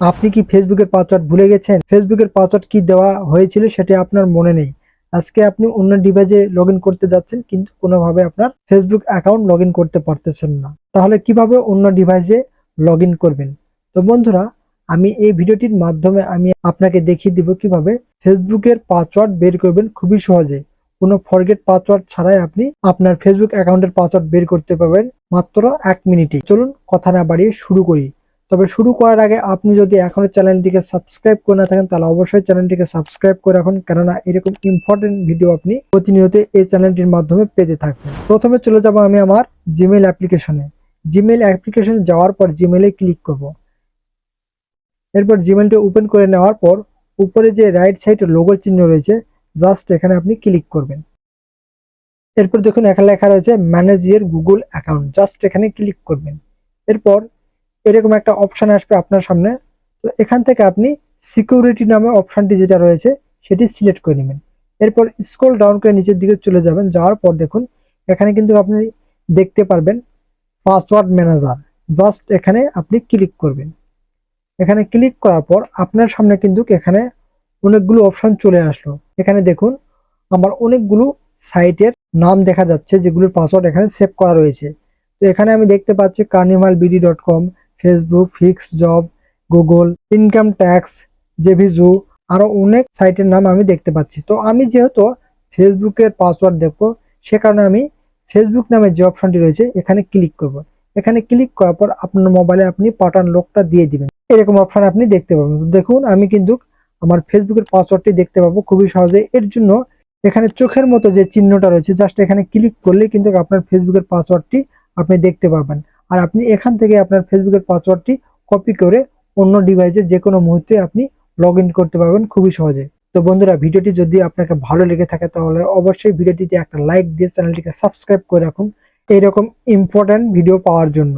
আপনি কি ফেসবুকের পাসওয়ার্ড ভুলে গেছেন? ফেসবুকের পাসওয়ার্ড কি দেওয়া হয়েছিল সেটা আপনার মনে নেই। আজকে আপনি অন্য ডিভাইসে লগইন করতে যাচ্ছেন কিন্তু কোনোভাবে আপনার ফেসবুক অ্যাকাউন্ট লগইন করতে পারতেছেন না। তাহলে কিভাবে অন্য ডিভাইসে লগইন করবেন? তো বন্ধুরা, আমি এই ভিডিওটির মাধ্যমে আমি আপনাকে দেখিয়ে দিব কিভাবে ফেসবুকের পাসওয়ার্ড বের করবেন খুবই সহজে। কোনো ফরগেট পাসওয়ার্ড ছাড়াই আপনি আপনার ফেসবুক অ্যাকাউন্টের পাসওয়ার্ড বের করতে পারবেন মাত্র 1 মিনিটে। চলুন কথা না বাড়িয়ে শুরু করি। তবে শুরু করার আগে আপনি যদি এখনো চ্যানেলটিকে সাবস্ক্রাইব করে না থাকেন তাহলে অবশ্যই চ্যানেলটিকে সাবস্ক্রাইব করে রাখুন, কেননা এরকম ইম্পর্টেন্ট ভিডিও আপনি প্রতিনিয়ত এই চ্যানেলটির মাধ্যমে পেতে থাকবেন। প্রথমে চলে যাব আমি আমার জিমেইল অ্যাপ্লিকেশনে। জিমেইল অ্যাপ্লিকেশনে যাওয়ার পর জিমেইলে ক্লিক করব। এরপর জিমেইলটা ওপেন করে নেওয়ার পর উপরে যে রাইট সাইডে লোগোর চিহ্ন রয়েছে, জাস্ট এখানে আপনি ক্লিক করবেন। এরপর দেখুন এখানে লেখা রয়েছে manage your Google account, just এখানে ক্লিক করবেন। এরপর এরকম একটা অপশন আসবে আপনার সামনে। তো এখান থেকে আপনি সিকিউরিটি নামে অপশনটি যেটা রয়েছে সেটি সিলেক্ট করে নেবেন। এরপর স্ক্রল ডাউন করে নিচের দিকে চলে যাবেন। যাওয়ার পর দেখুন এখানে কিন্তু আপনি দেখতে পারবেন পাসওয়ার্ড ম্যানেজার, জাস্ট এখানে আপনি ক্লিক করবেন। এখানে ক্লিক করার পর আপনার সামনে কিন্তু এখানে অনেকগুলো অপশন চলে আসলো। এখানে দেখুন আমার অনেকগুলো সাইটের নাম দেখা যাচ্ছে যেগুলোর পাসওয়ার্ড এখানে সেভ করা রয়েছে। তো এখানে আমি দেখতে পাচ্ছি carnivalbd.com, Facebook, fix job, Google, income tax, জেভিজু, আরো অনেক সাইটের নাম আমি দেখতে পাচ্ছি। তো আমি যেহেতু ফেসবুকের পাসওয়ার্ড দেখবো সে কারণে আমি ফেসবুক নামে যে অপশনটি রয়েছে এখানে ক্লিক করব। এখানে ক্লিক করার পর আপনার মোবাইলে আপনি পাঠান লোকটা দিয়ে দিবেন। এরকম অপশন আপনি দেখতে পাবেন। তো দেখুন আমি কিন্তু আমার ফেসবুকের পাসওয়ার্ডটি দেখতে পাবো খুবই সহজে। এর জন্য এখানে চোখের মতো যে চিহ্নটা রয়েছে জাস্ট এখানে ক্লিক করলে কিন্তু আপনার ফেসবুকের পাসওয়ার্ডটি আপনি দেখতে পাবেন। আর আপনি এখান থেকে আপনার ফেসবুকের পাসওয়ার্ডটি কপি করে অন্য ডিভাইসে যে কোনো মুহূর্তে আপনি লগ ইন করতে পারবেন খুবই সহজে। তো বন্ধুরা, ভিডিওটি যদি আপনাকে ভালো লেগে থাকে তাহলে অবশ্যই ভিডিওটিতে একটা লাইক দিয়ে চ্যানেলটিকে সাবস্ক্রাইব করে রাখুন এইরকম ইম্পর্টেন্ট ভিডিও পাওয়ার জন্য।